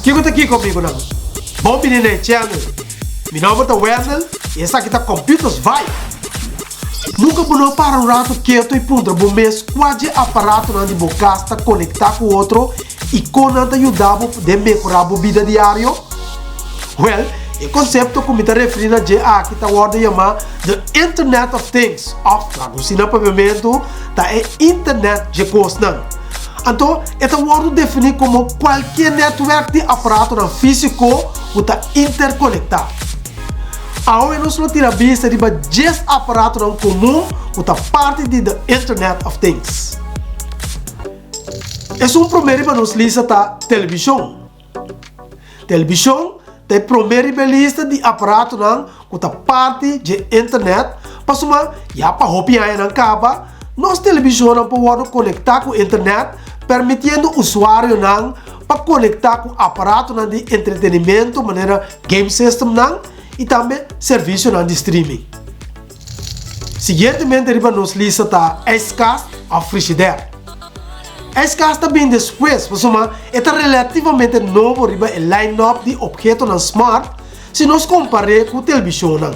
Kiko tá aqui comigo, não? Bom menino aí, channel. Meu nome é Wendel e essa aqui tá Computers Vai. Nunca vou para um rato quieto e pudra bom mês quase aparato não de bocasta conectar com o outro e com nada ajudar a poder melhorar a vida diária. Well, o conceito que me está referindo a aqui tá o chamar The Internet of Things, of traduzindo para o momento, tá é Internet de coisas. Então, esta word define como qualquer network de aparato não físico que está interconectado. Agora nós vamos tirar a vista de 10 aparatos não comum que está parte de The Internet of Things. É um primeiro para nós lista da televisão. Televisão é a primeira lista de aparatos não que está parte de internet. Para somar, já para copiar não acaba, nossa televisão não pode conectar com a internet, permitindo o usuário não para conectar com aparato não de entretenimento, maneira game system não e também serviço não de streaming. Seguintemente, riba nos lista tá escassa a frigideira. Escassa também depois, por somar, é relativamente novo riba o line-up de objetos não smart se nós comparamos com a televisão não.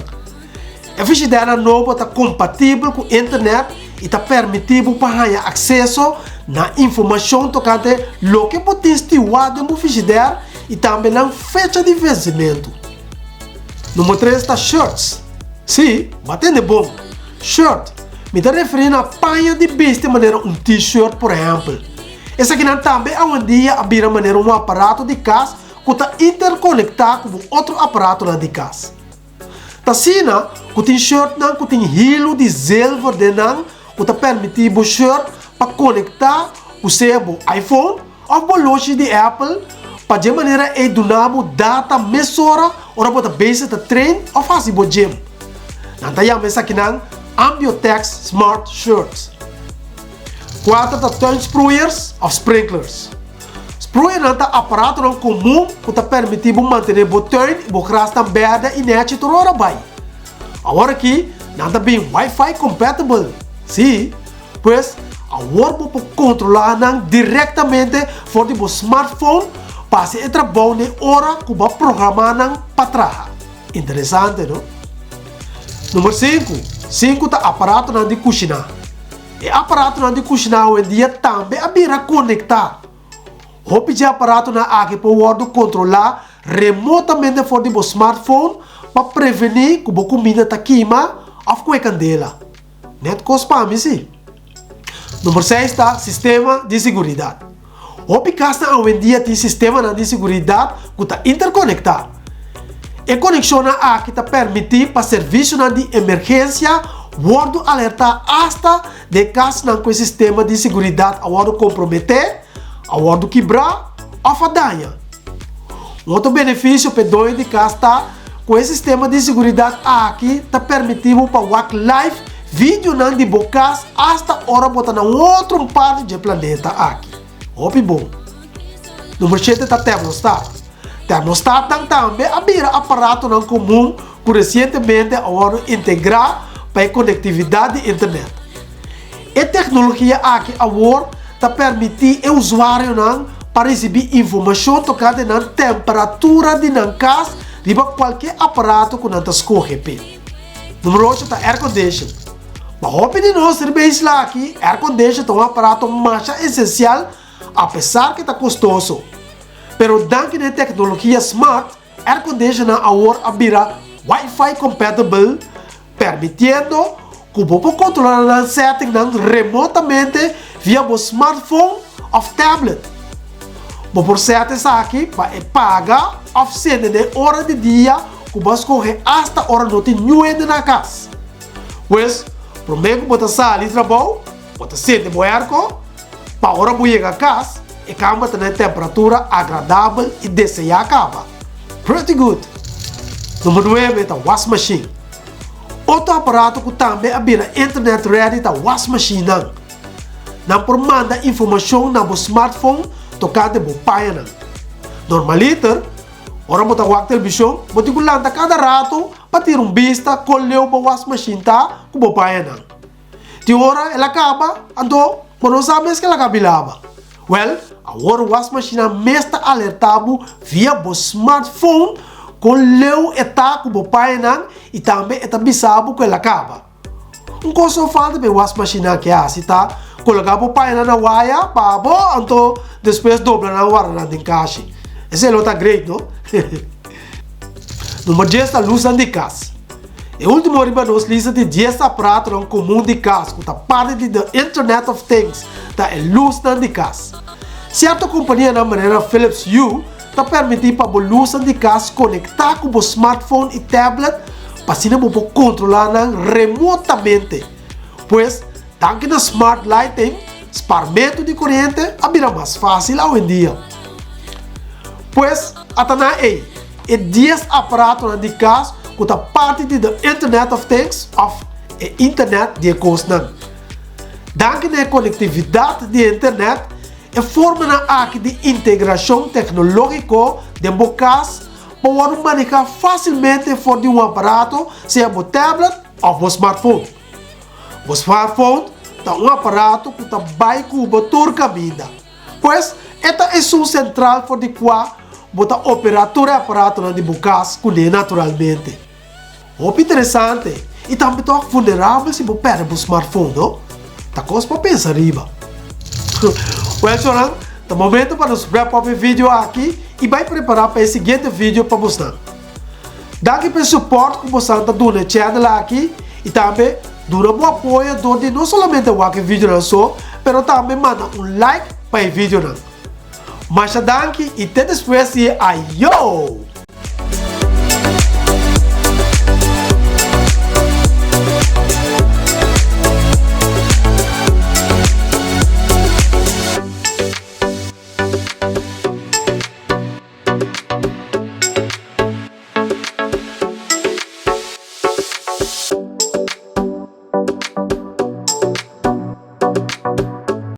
A frigideira nova está compatível com a internet e está permitido para ter acesso na informação tocante lo que pode estivar de uma frigideira e também na fecha de vencimento. Número 3 está shirts. Sim, batendo bom. Shirt, me está referindo a panha de veste de maneira um t-shirt, por exemplo. Essa aqui também é um dia a vira maneira um aparato de casa que está interconectado com outro aparato de casa. Tassina, que tem shirt não, que tem hilo de silver de não, que está permitido o shirt para conectar o seu iPhone ou o loja de Apple para de maneira é donar data mesura ou para base da trein ou fazer o gym. Não tá chamando essa aqui não, Ambiotex Smart Shirts. 4 tá turn sprayers ou sprinklers. Sprayer não tá aparato não comum que está permitido manter o turn e o crasta verde e net toda hora vai. Agora aqui não tá bem Wi-Fi compatible. Sim, pois agora vou controlar não diretamente for do smartphone para se trabalhar na hora que vai programar não para trás. Interessante, não? Número 5. 5 tá aparato não de cozinhar. E aparato não de cozinhar hoje em dia também a vir conectar. O pedir aparato na aqui para o controlar remotamente for do smartphone para prevenir que a comida está queima ou com a candela. Net costa para sim. Número 6 está sistema de segurança. O Picasa hoje em dia tem sistema de segurança que está interconectado. A conexão aqui está permitindo para serviço de emergência word alertar hasta de caso com o sistema de segurança a word comprometer, a word quebrar ou fadanha. Outro benefício para dois de casa está com o sistema de segurança aqui está permitindo para o live vídeo não de bocas hasta hora botar na outra parte do planeta aqui. Opi bom. Número 7 está termostato. Termostato também abrir aparato não comum que recentemente agora integrar para a conectividade de internet. A tecnologia aqui agora está permitindo o usuário não para receber informação tocante na temperatura de na casa de qualquer aparato que não está escorrendo. Número 8 está air condition. Mas a opinião serviço lá aqui, air condition é um aparato mais essencial, apesar que está custoso. Pero dentro da tecnologia smart, air conditioner agora abrirá Wi-Fi compatible, permitindo que você possa controlar as settings remotamente via o smartphone ou tablet. Você pode setar aqui para pagar ou sender na hora de dia que você escolhe hasta a hora não tem ninguém na casa. Pois, primeiro que você sai de trabalho, você sente o ar para a hora que você chega a casa, e cama tem temperatura agradável e desejada acaba. Pretty good. Número 9 é a washing machine. Outro aparato que também abrir internet ready é a washing machine. Não por mandar informação no smartphone tocante no pai. Normalmente, ora você vai televisão, você vai cada rato para ter vista com o washing machine com o pai. De hora ela acaba, então, você não sabe que ela acaba. Well, agora o wash machine mesmo alertado via o smartphone com leu eta com o pai e também eta bisabo com ela acaba. Coisa falta de wash machine que assim tá colocar o pai na wire para bom então depois dobrar na wire na encaixe. Esse é outra great, não? Número 10 a luz de casa. E o último riba nos lista de 10 aparatos comum de casa, que está parte da Internet of Things, tá é luz de casa. Certa companhia na maneira Philips Hue está permitindo para a luz de casa conectar com o smartphone e tablet para assim não poder controlar remotamente. Pois, tanto na smart lighting, esparmento de corrente é mais fácil hoje em dia. Pois, até na e 10 aparatos de casa que está parte da Internet of Things, of Internet de coisas. Dankzij de conectividade de internet, e forma de integração tecnológica de bocas para manejar facilmente fora de aparato, seja o tablet ou o smartphone. O smartphone é aparato que está bem com o turca vida. Pois, esta é o central for de qual bota operador aparato de bocas com naturalmente. Muito interessante. E também está vulnerável se você perde o smartphone, não? Tá coisa para pensar riba. Well, Sonan, é momento para nos wrap up o vídeo aqui e vai preparar para o seguinte vídeo para você. Daqui pelo suporte que você está dando no channel aqui e também dando um apoio onde não somente o vídeo não só, mas também manda like para o vídeo não. Mas daqui e até depois, ayo!